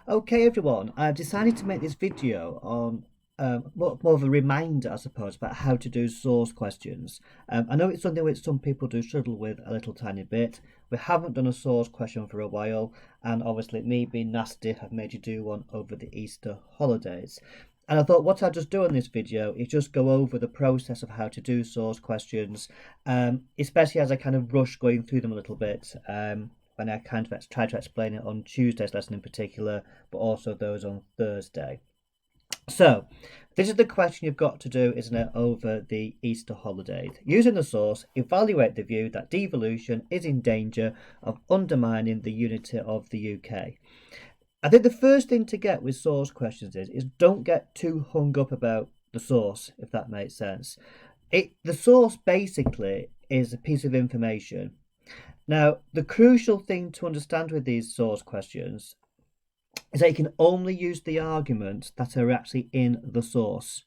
Okay, everyone, I've decided to make this video on more of a reminder, I suppose, about how to do source questions. I know it's something which some people do struggle with a little tiny bit. We haven't done a source question for a while, and obviously, me being nasty, I've made you do one over the Easter holidays. And I thought what I'll just do in this video is just go over the process of how to do source questions, especially as I kind of rush going through them a little bit. When I kind of try to explain it on Tuesday's lesson in particular, but also those on Thursday. So, this is the question you've got to do, isn't it, over the Easter holidays. Using the source, evaluate the view that devolution is in danger of undermining the unity of the UK. I think the first thing to get with source questions is don't get too hung up about the source, if that makes sense. The source basically is a piece of information. Now, the crucial thing to understand with these source questions is that you can only use the arguments that are actually in the source.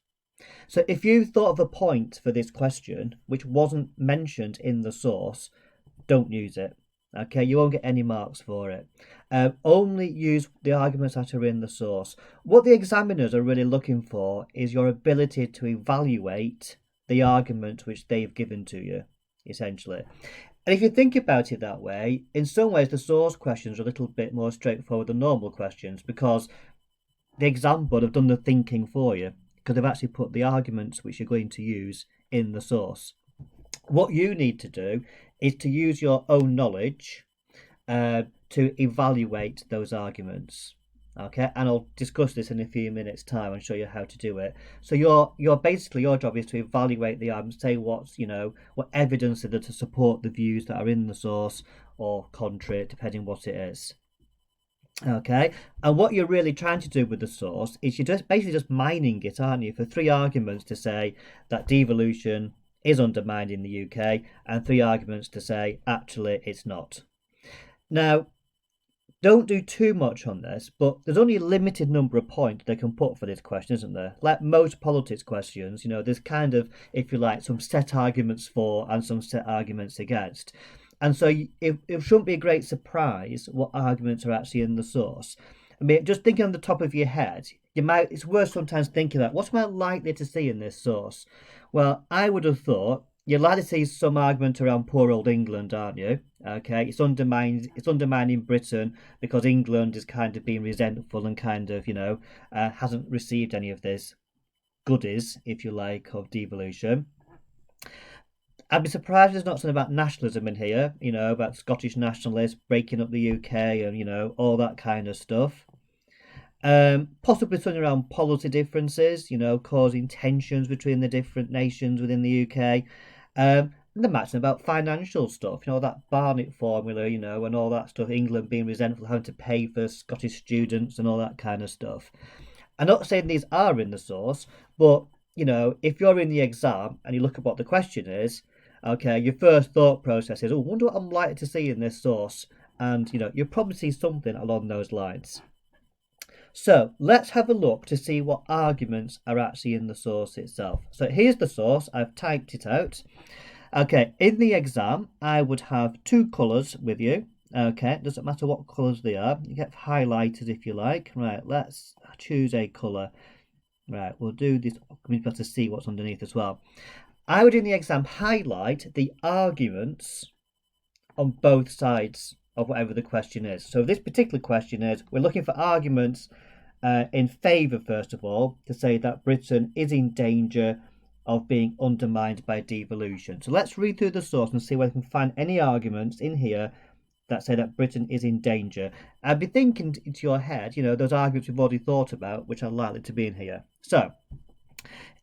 So if you thought of a point for this question which wasn't mentioned in the source, don't use it. Okay, you won't get any marks for it. Only use the arguments that are in the source. What the examiners are really looking for is your ability to evaluate the argument which they've given to you, essentially. And if you think about it that way, in some ways the source questions are a little bit more straightforward than normal questions because the exam board have done the thinking for you because they've actually put the arguments which you're going to use in the source. What you need to do is to use your own knowledge to evaluate those arguments. Okay, and I'll discuss this in a few minutes' time and show you how to do it. So your basically your job is to evaluate the arguments, say what evidence is there to support the views that are in the source or contrary, depending what it is. Okay, and what you're really trying to do with the source is you're just basically just mining it, aren't you, for three arguments to say that devolution is undermined in the UK, and three arguments to say actually it's not. Now, don't do too much on this, but there's only a limited number of points they can put for this question, isn't there? Like most politics questions, there's kind of, if you like, some set arguments for and some set arguments against. And so it shouldn't be a great surprise what arguments are actually in the source. I mean, just thinking on the top of your head, it's worth sometimes thinking that, what am I likely to see in this source? Well, I would have thought you're likely to see some argument around poor old England, aren't you? Okay, it's undermining Britain because England is kind of being resentful and kind of, hasn't received any of this goodies, if you like, of devolution. I'd be surprised if there's not something about nationalism in here, about Scottish nationalists breaking up the UK and, all that kind of stuff. Possibly something around policy differences, causing tensions between the different nations within the UK. And the matching about financial stuff, that Barnett formula, and all that stuff, England being resentful, having to pay for Scottish students and all that kind of stuff. I'm not saying these are in the source, but, if you're in the exam and you look at what the question is, okay, your first thought process is, I wonder what I'm likely to see in this source. And, you'll probably see something along those lines. So let's have a look to see what arguments are actually in the source itself. So here's the source. I've typed it out. Okay, in the exam, I would have two colours with you. Okay, it doesn't matter what colours they are. You get highlighters if you like. Right, let's choose a colour. Right, we'll do this. We've got to see what's underneath as well. I would, in the exam, highlight the arguments on both sides of whatever the question is. So this particular question is, we're looking for arguments in favour, first of all, to say that Britain is in danger of being undermined by devolution. So let's read through the source and see whether we can find any arguments in here that say that Britain is in danger. I'd be thinking into your head, those arguments we've already thought about, which are likely to be in here. So,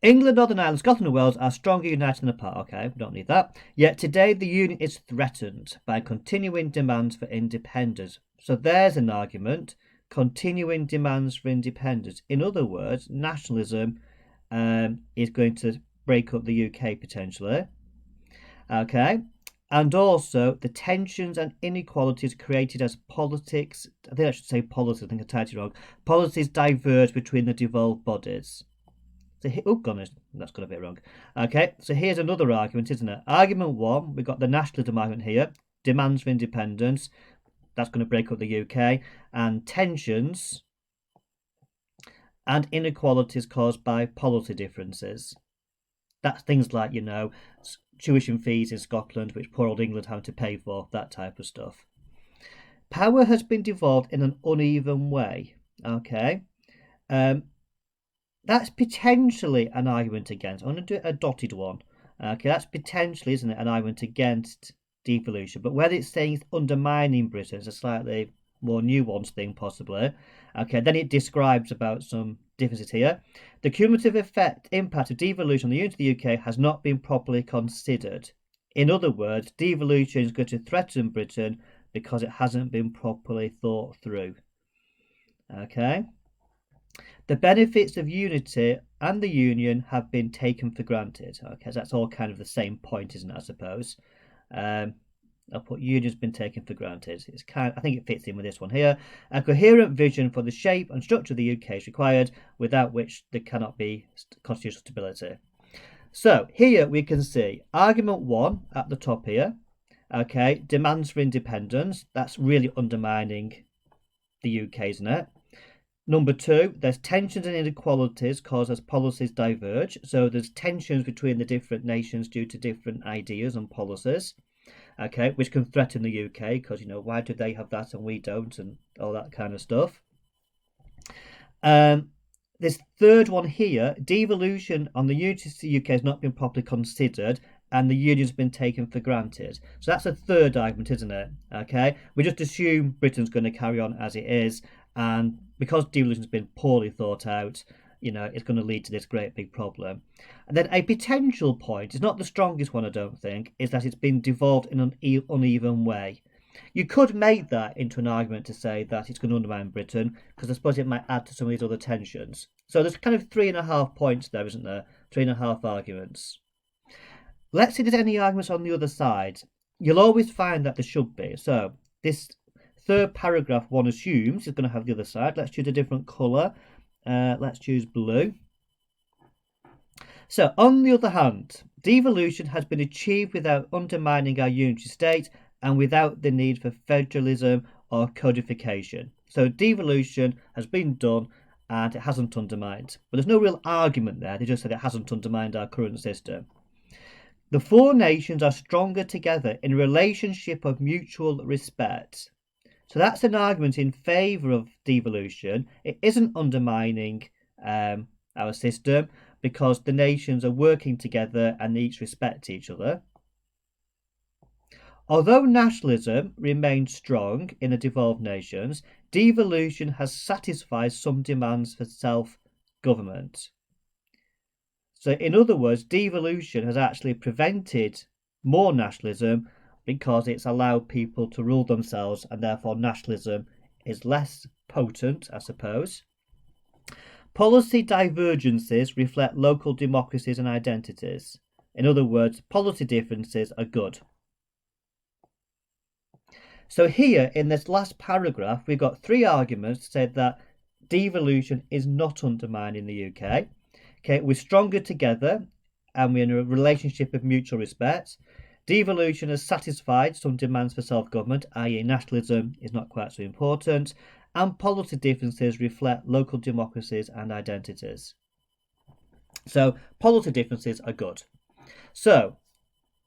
England, Northern Ireland, Scotland and Wales are stronger united than apart. Okay, we don't need that. Yet today the union is threatened by continuing demands for independence. So there's an argument, continuing demands for independence. In other words, nationalism is going to break up the UK potentially. Okay, and also the tensions and inequalities created as politics, I think I should say politics, I think I typed it wrong, policies diverge between the devolved bodies. So, that's got a bit wrong. Okay, so here's another argument, isn't it? Argument one, we've got the nationalism argument here, demands for independence, that's going to break up the UK, and tensions and inequalities caused by policy differences. That's things like, tuition fees in Scotland, which poor old England having to pay for, that type of stuff. Power has been devolved in an uneven way. Okay. That's potentially an argument against. I'm going to do a dotted one. Okay, that's potentially, isn't it, an argument against devolution. But whether it's saying it's undermining Britain is a slightly more nuanced thing, possibly. Okay, then it describes about some differences here. The cumulative impact of devolution on the unity of the UK has not been properly considered. In other words, devolution is going to threaten Britain because it hasn't been properly thought through. Okay. The benefits of unity and the union have been taken for granted. Okay, so that's all kind of the same point, isn't it, I suppose? I'll put union's been taken for granted. I think it fits in with this one here. A coherent vision for the shape and structure of the UK is required, without which there cannot be constitutional stability. So here we can see argument 1 at the top here. Okay, demands for independence. That's really undermining the UK, isn't it? Number 2, there's tensions and inequalities caused as policies diverge. So there's tensions between the different nations due to different ideas and policies. Okay, which can threaten the UK because, why do they have that and we don't, and all that kind of stuff. This third one here, devolution on the unity of the UK has not been properly considered and the union's been taken for granted. So that's a third argument, isn't it? Okay, we just assume Britain's going to carry on as it is, and because devolution's been poorly thought out, it's going to lead to this great big problem. And then a potential point, it's not the strongest one, I don't think, is that it's been devolved in an uneven way. You could make that into an argument to say that it's going to undermine Britain, because I suppose it might add to some of these other tensions. So there's kind of 3.5 points there, isn't there? 3.5 arguments. Let's see if there's any arguments on the other side. You'll always find that there should be. So this third paragraph one assumes is going to have the other side. Let's choose a different colour. Let's choose blue. So, on the other hand, devolution has been achieved without undermining our unity state and without the need for federalism or codification. So, devolution has been done and it hasn't undermined. But there's no real argument there. They just said it hasn't undermined our current system. The 4 nations are stronger together in a relationship of mutual respect. So that's an argument in favour of devolution. It isn't undermining our system because the nations are working together and each respect each other. Although nationalism remains strong in the devolved nations, devolution has satisfied some demands for self-government. So in other words, devolution has actually prevented more nationalism because it's allowed people to rule themselves and therefore nationalism is less potent, I suppose. Policy divergences reflect local democracies and identities. In other words, policy differences are good. So here in this last paragraph, we've got 3 arguments to say that devolution is not undermining the UK. Okay, we're stronger together and we're in a relationship of mutual respect. Devolution has satisfied some demands for self-government, i.e. nationalism is not quite so important, and policy differences reflect local democracies and identities. So policy differences are good. So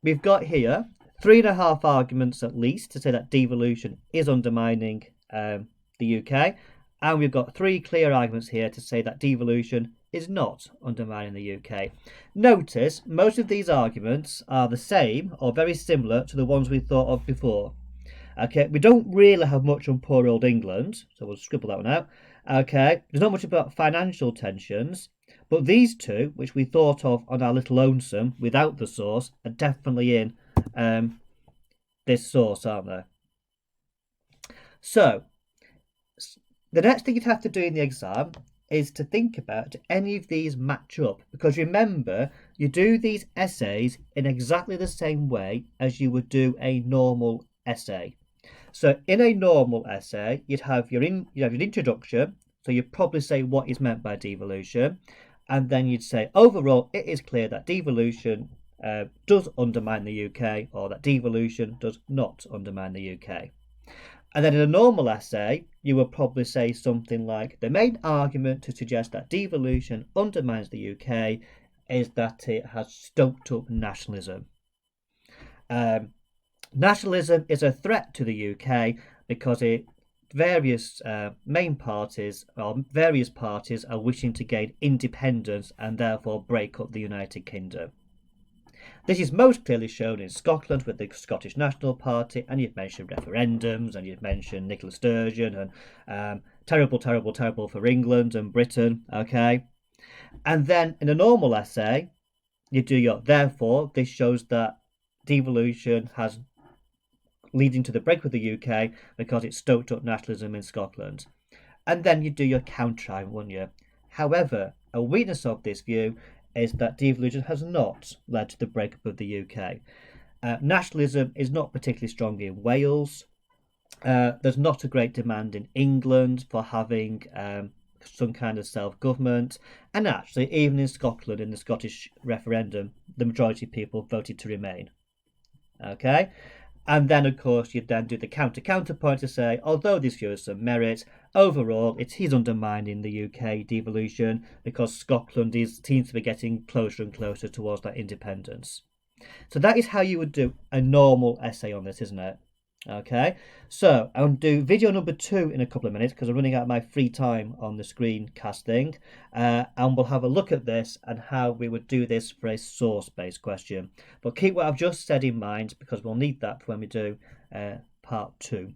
we've got here 3.5 arguments at least to say that devolution is undermining the UK, and we've got 3 clear arguments here to say that devolution is not undermining the UK. Notice most of these arguments are the same or very similar to the ones we thought of before. Okay, we don't really have much on poor old England, so we'll scribble that one out. Okay, there's not much about financial tensions, but these 2, which we thought of on our little lonesome without the source, are definitely in this source, aren't they? So the next thing you'd have to do in the exam is to think about, do any of these match up? Because remember, you do these essays in exactly the same way as you would do a normal essay. So in a normal essay, you'd have your introduction, so you'd probably say what is meant by devolution, and then you'd say, overall, it is clear that devolution does undermine the UK, or that devolution does not undermine the UK. And then in a normal essay, you would probably say something like, the main argument to suggest that devolution undermines the UK is that it has stoked up nationalism. Nationalism is a threat to the UK because various main parties or various parties are wishing to gain independence and therefore break up the United Kingdom. This is most clearly shown in Scotland with the Scottish National Party, and you've mentioned referendums, and you've mentioned Nicola Sturgeon, and terrible, terrible, terrible for England and Britain, okay? And then in a normal essay, you do your therefore. This shows that devolution has leading to the break with the UK because it stoked up nationalism in Scotland. And then you do your counter, wouldn't you? However, a weakness of this view is that devolution has not led to the breakup of the UK. Nationalism is not particularly strong in Wales. There's not a great demand in England for having some kind of self-government. And actually, even in Scotland, in the Scottish referendum, the majority of people voted to remain. Okay? And then, of course, you then do the counterpoint to say, although this view has some merit, overall it is undermining the UK devolution because Scotland seems to be getting closer and closer towards that independence. So that is how you would do a normal essay on this, isn't it? Okay, so I'll do video number 2 in a couple of minutes because I'm running out of my free time on the screencast thing, and we'll have a look at this and how we would do this for a source-based question. But keep what I've just said in mind because we'll need that for when we do part 2.